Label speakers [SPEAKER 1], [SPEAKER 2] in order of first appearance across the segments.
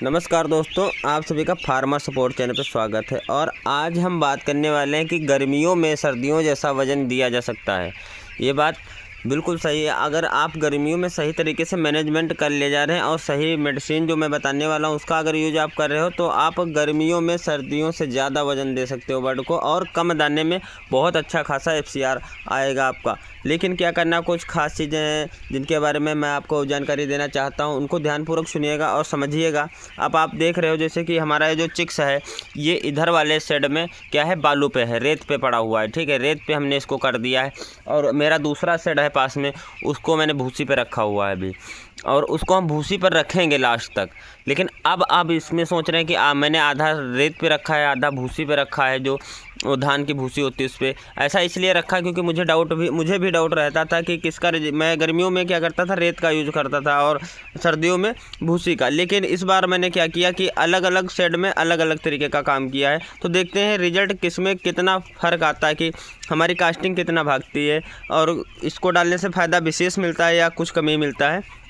[SPEAKER 1] नमस्कार दोस्तों, आप सभी का फार्मर सपोर्ट चैनल पर स्वागत है। और आज हम बात करने वाले हैं कि गर्मियों में सर्दियों जैसा वज़न दिया जा सकता है। ये बात बिल्कुल सही है। अगर आप गर्मियों में सही तरीके से मैनेजमेंट कर ले जा रहे हैं और सही मेडिसिन जो मैं बताने वाला हूँ उसका अगर यूज आप कर रहे हो तो आप गर्मियों में सर्दियों से ज़्यादा वज़न दे सकते हो बर्ड को, और कम दाने में बहुत अच्छा खासा FCR आएगा आपका। लेकिन क्या करना, कुछ खास चीज़ें हैं जिनके बारे में मैं आपको जानकारी देना चाहता हूं, उनको ध्यानपूर्वक सुनिएगा और समझिएगा। अब आप देख रहे हो जैसे कि हमारा ये जो चिक्स है ये इधर वाले साइड में क्या है, बालू पे है, रेत पे पड़ा हुआ है। ठीक है, रेत पे हमने इसको कर दिया है। और मेरा दूसरा साइड है पास में, उसको मैंने भूसी पे रखा हुआ है अभी, और उसको हम भूसी पर रखेंगे लास्ट तक। लेकिन अब आप इसमें सोच रहे हैं कि मैंने आधा रेत पे रखा है आधा भूसी पे रखा है, जो वो धान की भूसी होती है उस पर। ऐसा इसलिए रखा क्योंकि मुझे भी डाउट रहता था कि किसका। मैं गर्मियों में क्या करता था, रेत का यूज करता था और सर्दियों में भूसी का। लेकिन इस बार मैंने क्या किया कि अलग अलग शेड में अलग अलग तरीके का काम किया है। तो देखते हैं रिजल्ट किस में कितना फ़र्क आता है, कि हमारी कास्टिंग कितना भागती है और इसको डालने से फ़ायदा विशेष मिलता है या कुछ कमी मिलता है।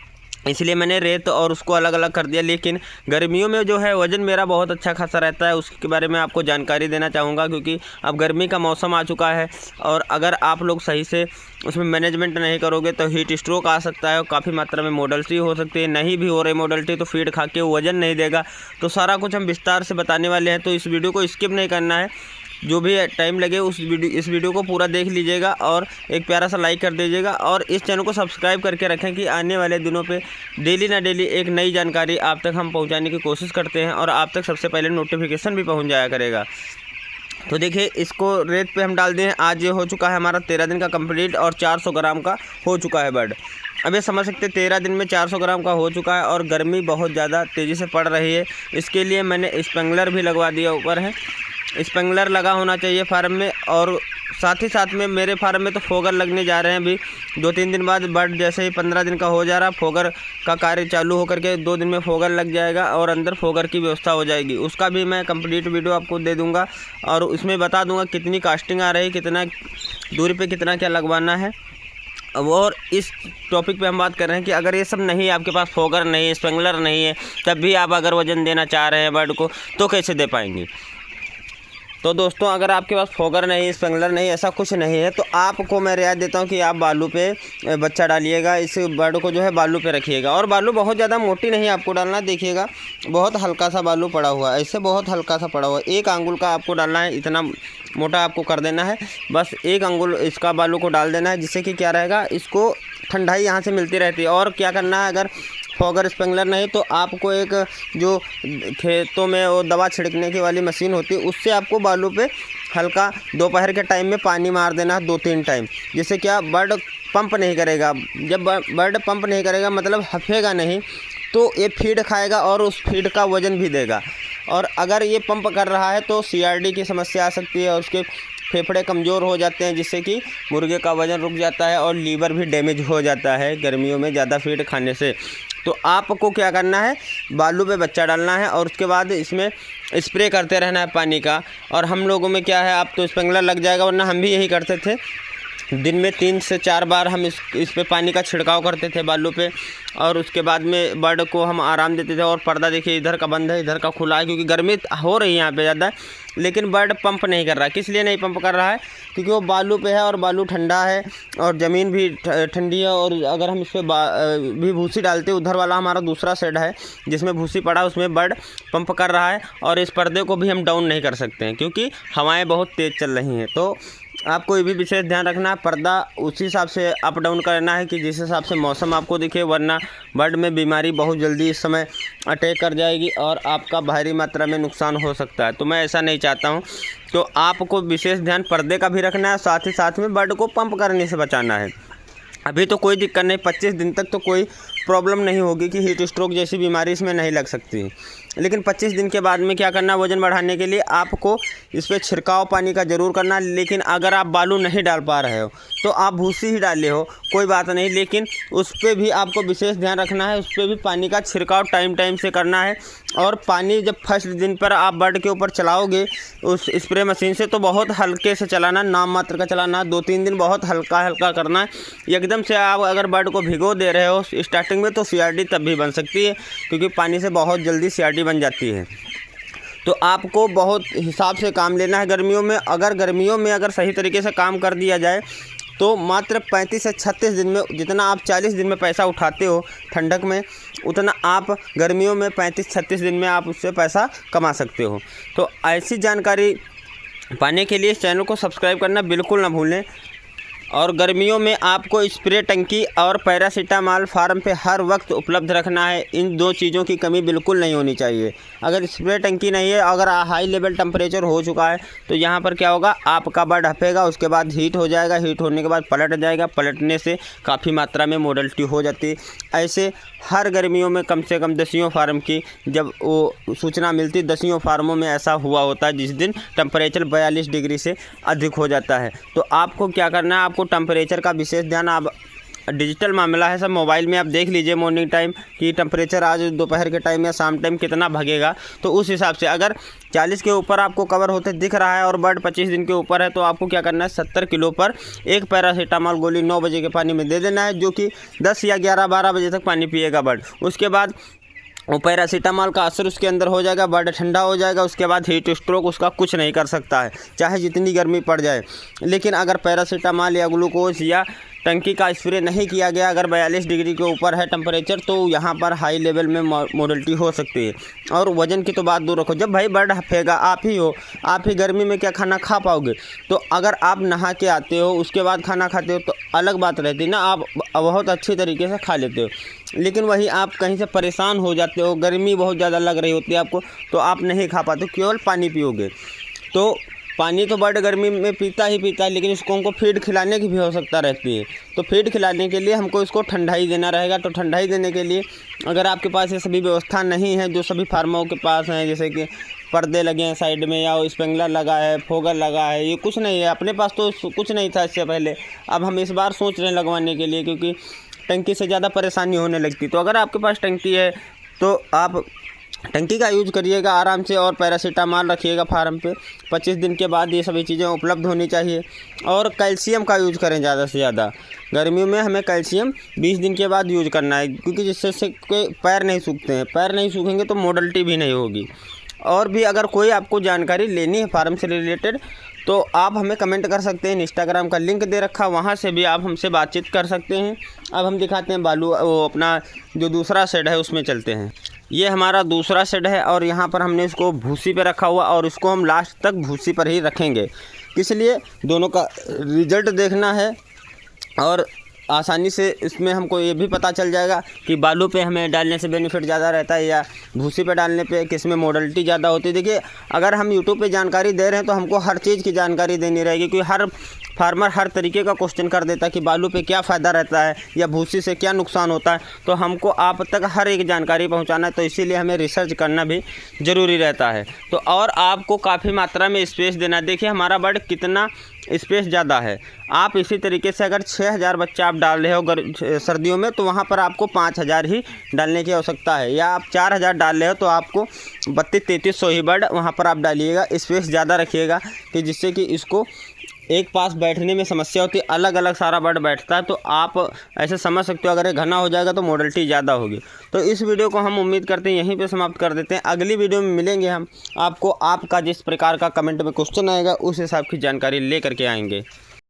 [SPEAKER 1] इसलिए मैंने रेत और उसको अलग अलग कर दिया। लेकिन गर्मियों में जो है वज़न मेरा बहुत अच्छा खासा रहता है, उसके बारे में आपको जानकारी देना चाहूँगा। क्योंकि अब गर्मी का मौसम आ चुका है और अगर आप लोग सही से उसमें मैनेजमेंट नहीं करोगे तो हीट स्ट्रोक आ सकता है और काफ़ी मात्रा में मोडल्टी हो सकती है। नहीं भी हो रही मोडल्टी तो फीड खा के वज़न नहीं देगा। तो सारा कुछ हम विस्तार से बताने वाले हैं, तो इस वीडियो को स्किप नहीं करना है। जो भी टाइम लगे इस वीडियो को पूरा देख लीजिएगा और एक प्यारा सा लाइक कर दीजिएगा। और इस चैनल को सब्सक्राइब करके रखें कि आने वाले दिनों पे डेली ना डेली एक नई जानकारी आप तक हम पहुंचाने की कोशिश करते हैं और आप तक सबसे पहले नोटिफिकेशन भी पहुंच जाया करेगा। तो देखिए, इसको रेत पे हम डाल दें। आज ये हो चुका है हमारा 13 दिन का कंप्लीट और 400 ग्राम का हो चुका है बर्ड। अब ये समझ सकते 13 दिन में 400 ग्राम का हो चुका है और गर्मी बहुत ज़्यादा तेज़ी से पड़ रही है। इसके लिए मैंने स्प्रिंकलर भी लगवा दिया ऊपर है। स्प्रिंकलर लगा होना चाहिए फार्म में, और साथ ही साथ में मेरे फार्म में तो फोगर लगने जा रहे हैं। अभी 2-3 दिन बाद बर्ड जैसे ही 15 दिन का हो जा रहा, फोगर का कार्य चालू होकर के 2 दिन में फोगर लग जाएगा और अंदर फोगर की व्यवस्था हो जाएगी। उसका भी मैं कंप्लीट वीडियो आपको दे दूंगा और उसमें बता दूंगा कितनी कास्टिंग आ रही, कितना दूरी पे कितना क्या लगवाना है। और इस टॉपिक पे हम बात कर रहे हैं कि अगर ये सब नहीं है, आपके पास फोगर नहीं है, स्प्रिंकलर नहीं है, तब भी आप अगर वज़न देना चाह रहे हैं बर्ड को तो कैसे दे पाएंगे। तो दोस्तों, अगर आपके पास फोगर नहीं, स्प्रिंकलर नहीं, ऐसा कुछ नहीं है, तो आपको मैं रियायत देता हूं कि आप बालू पे बच्चा डालिएगा। इस बर्ड को जो है बालू पे रखिएगा। और बालू बहुत ज़्यादा मोटी नहीं आपको डालना, देखिएगा बहुत हल्का सा बालू पड़ा हुआ है, ऐसे बहुत हल्का सा पड़ा हुआ है। 1 अंगुल का आपको डालना है, इतना मोटा आपको कर देना है। बस 1 अंगुल इसका बालू को डाल देना है, जिससे कि क्या रहेगा, इसको ठंडाई यहाँ से मिलती रहती है। और क्या करना है, अगर फोगर स्प्रिंकलर नहीं तो आपको एक जो खेतों में वो दवा छिड़कने की वाली मशीन होती है, उससे आपको बालू पे हल्का दोपहर के टाइम में पानी मार देना है 2-3 टाइम। जिससे क्या, बर्ड पंप नहीं करेगा। जब बर्ड पंप नहीं करेगा मतलब हफेगा नहीं, तो ये फीड खाएगा और उस फीड का वज़न भी देगा। और अगर ये पंप कर रहा है तो CRD की समस्या आ सकती है और उसके फेफड़े कमज़ोर हो जाते हैं, जिससे कि मुर्गे का वज़न रुक जाता है और लीवर भी डैमेज हो जाता है गर्मियों में ज़्यादा फीड खाने से। तो आपको क्या करना है, बालू पे बच्चा डालना है और उसके बाद इसमें स्प्रे करते रहना है पानी का। और हम लोगों में क्या है, आप तो स्प्रिंकलर लग जाएगा, वरना हम भी यही करते थे। दिन में 3 से 4 बार हम इस पे पानी का छिड़काव करते थे बालू पे, और उसके बाद में बर्ड को हम आराम देते थे। और पर्दा देखिए, इधर का बंद है, इधर का खुला है, क्योंकि गर्मी हो रही है यहाँ पे ज़्यादा। लेकिन बर्ड पंप नहीं कर रहा है। किस लिए नहीं पंप कर रहा है, क्योंकि वो बालू पे है और बालू ठंडा है और ज़मीन भी ठंडी है। और अगर हम इस पर भी भूसी डालते, उधर वाला हमारा दूसरा शेड है जिसमें भूसी पड़ा, उसमें बर्ड पंप कर रहा है। और इस पर्दे को भी हम डाउन नहीं कर सकते हैं क्योंकि हवाएं बहुत तेज़ चल रही हैं। तो आपको ये भी विशेष ध्यान रखना है, पर्दा उसी हिसाब से अप डाउन करना है कि जिस हिसाब से मौसम आपको दिखे, वरना बर्ड में बीमारी बहुत जल्दी इस समय अटैक कर जाएगी और आपका भारी मात्रा में नुकसान हो सकता है। तो मैं ऐसा नहीं चाहता हूँ। तो आपको विशेष ध्यान पर्दे का भी रखना है, साथ ही साथ में बर्ड को पंप करने से बचाना है। अभी तो कोई दिक्कत नहीं, 25 दिन तक तो कोई प्रॉब्लम नहीं होगी कि हीट स्ट्रोक जैसी बीमारी इसमें नहीं लग सकती। लेकिन 25 दिन के बाद में क्या करना, वज़न बढ़ाने के लिए आपको इस पर छिड़काव पानी का ज़रूर करना। लेकिन अगर आप बालू नहीं डाल पा रहे हो तो आप भूसी ही डाले हो, कोई बात नहीं, लेकिन उस पर भी आपको विशेष ध्यान रखना है। उस पर भी पानी का छिड़काव टाइम टाइम से करना है। और पानी जब फर्स्ट दिन पर आप बर्ड के ऊपर चलाओगे उस स्प्रे मशीन से, तो बहुत हल्के से चलाना, नाम मात्र का चलाना। 2-3 दिन बहुत हल्का हल्का करना है। एकदम से आप अगर बर्ड को भिगो दे रहे हो स्टार्टिंग स्टार्टिंग में तो CRD तब भी बन सकती है क्योंकि पानी से बहुत जल्दी CRD बन जाती है। तो आपको बहुत हिसाब से काम लेना है गर्मियों में। अगर गर्मियों में अगर सही तरीके से काम कर दिया जाए तो मात्र 35 से 36 दिन में, जितना आप 40 दिन में पैसा उठाते हो ठंडक में, उतना आप गर्मियों में 35-36 दिन में आप उससे पैसा कमा सकते हो। तो ऐसी जानकारी पाने के लिए इस चैनल को सब्सक्राइब करना बिल्कुल ना भूलें। और गर्मियों में आपको स्प्रे टंकी और पैरासीटामॉल फार्म पे हर वक्त उपलब्ध रखना है। इन दो चीज़ों की कमी बिल्कुल नहीं होनी चाहिए। अगर स्प्रे टंकी नहीं है, अगर हाई लेवल टेम्परेचर हो चुका है तो यहाँ पर क्या होगा, आपका बर्ड हफेगा, उसके बाद हीट हो जाएगा, हीट होने के बाद पलट जाएगा, पलटने से काफ़ी मात्रा में मोडल्टी हो जाती है। ऐसे हर गर्मियों में कम से कम 10 फार्म की जब वो सूचना मिलती, 10 फार्मों में ऐसा हुआ होता है जिस दिन टेम्परेचर 42 डिग्री से अधिक हो जाता है। तो आपको क्या करना है, आपको टेम्परेचर का विशेष ध्यान, आप डिजिटल मामला है सब, मोबाइल में आप देख लीजिए मॉर्निंग टाइम कि टेम्परेचर आज दोपहर के टाइम या शाम टाइम कितना भगेगा। तो उस हिसाब से अगर 40 के ऊपर आपको कवर होते दिख रहा है और बर्ड 25 दिन के ऊपर है तो आपको क्या करना है, 70 किलो पर एक पैरासीटामॉल गोली 9 बजे के पानी में दे देना है, जो कि 10 या 11-12 बजे तक पानी पिएगा बर्ड। उसके बाद वो पैरासीटामॉल का असर उसके अंदर हो जाएगा, बर्ड ठंडा हो जाएगा। उसके बाद हीट स्ट्रोक उसका कुछ नहीं कर सकता है, चाहे जितनी गर्मी पड़ जाए। लेकिन अगर पैरासीटामॉल या ग्लूकोज या टंकी का स्प्रे नहीं किया गया, अगर 42 डिग्री के ऊपर है टेम्परेचर, तो यहाँ पर हाई लेवल में मोडल्टी हो सकती है। और वज़न की तो बात दूर रखो, जब भाई बर्ड हफेगा आप ही हो, आप ही गर्मी में क्या खाना खा पाओगे। तो अगर आप नहा के आते हो उसके बाद खाना खाते हो तो अलग बात रहती है ना, आप बहुत अच्छी तरीके से खा लेते हो। लेकिन वही आप कहीं से परेशान हो जाते हो, गर्मी बहुत ज़्यादा लग रही होती है आपको, तो आप नहीं खा पाते, केवल पानी पियोगे। तो पानी तो बर्ड गर्मी में पीता ही पीता है, लेकिन इसको हमको फीड खिलाने की भी आवश्यकता रहती है। तो फीड खिलाने के लिए हमको इसको ठंडाई देना रहेगा। तो ठंडाई देने के लिए अगर आपके पास ये सभी व्यवस्था नहीं है जो सभी फार्मों के पास हैं, जैसे कि पर्दे लगे हैं साइड में या स्प्रिंकलर लगा है, फोगर लगा है, ये कुछ नहीं है, अपने पास तो कुछ नहीं था इससे पहले। अब हम इस बार सोच रहे हैं लगवाने के लिए, क्योंकि टंकी से ज़्यादा परेशानी होने लगती। तो अगर आपके पास टंकी है तो आप टंकी का यूज करिएगा आराम से, और पैरासीटामॉल रखिएगा फार्म पे। 25 दिन के बाद ये सभी चीज़ें उपलब्ध होनी चाहिए। और कैल्शियम का यूज करें ज़्यादा से ज़्यादा। गर्मियों में हमें कैल्शियम 20 दिन के बाद यूज करना है, क्योंकि जिससे कोई पैर नहीं सूखते हैं, पैर नहीं सूखेंगे तो मोडल्टी भी नहीं होगी। और भी अगर कोई आपको जानकारी लेनी है फार्म से रिलेटेड तो आप हमें कमेंट कर सकते हैं। इंस्टाग्राम का लिंक दे रखा, वहाँ से भी आप हमसे बातचीत कर सकते हैं। अब हम दिखाते हैं बालू, वो अपना जो दूसरा शेड है उसमें चलते हैं। ये हमारा दूसरा शेड है और यहाँ पर हमने इसको भूसी पे रखा हुआ, और इसको हम लास्ट तक भूसी पर ही रखेंगे। इसलिए दोनों का रिजल्ट देखना है और आसानी से इसमें हमको ये भी पता चल जाएगा कि बालू पे हमें डालने से बेनिफिट ज़्यादा रहता है या भूसी पे डालने पे किस में मोडल्टी ज़्यादा होती है। देखिए, अगर हम यूट्यूब पे जानकारी दे रहे हैं तो हमको हर चीज़ की जानकारी देनी रहेगी, क्योंकि हर फार्मर हर तरीके का क्वेश्चन कर देता है कि बालू पे क्या फ़ायदा रहता है या भूसी से क्या नुकसान होता है। तो हमको आप तक हर एक जानकारी पहुंचाना है, तो इसीलिए हमें रिसर्च करना भी ज़रूरी रहता है। तो और आपको काफ़ी मात्रा में स्पेस देना है। देखिए हमारा बर्ड कितना स्पेस ज़्यादा है। आप इसी तरीके से अगर 6000 बच्चा आप डाल रहे हो सर्दियों में, तो वहाँ पर आपको 5000 ही डालने की आवश्यकता है। या आप 4000 डाल रहे हो तो आपको 3200-3300 ही बर्ड वहाँ पर आप डालिएगा। स्पेस ज़्यादा रखिएगा कि जिससे कि इसको एक पास बैठने में समस्या होती है, अलग अलग सारा बर्ड बैठता है। तो आप ऐसे समझ सकते हो, अगर ये घना हो जाएगा तो मोडल्टी ज़्यादा होगी। तो इस वीडियो को हम उम्मीद करते हैं यहीं पे समाप्त कर देते हैं। अगली वीडियो में मिलेंगे हम, आपको आपका जिस प्रकार का कमेंट में क्वेश्चन आएगा उस हिसाब की जानकारी ले करके आएंगे।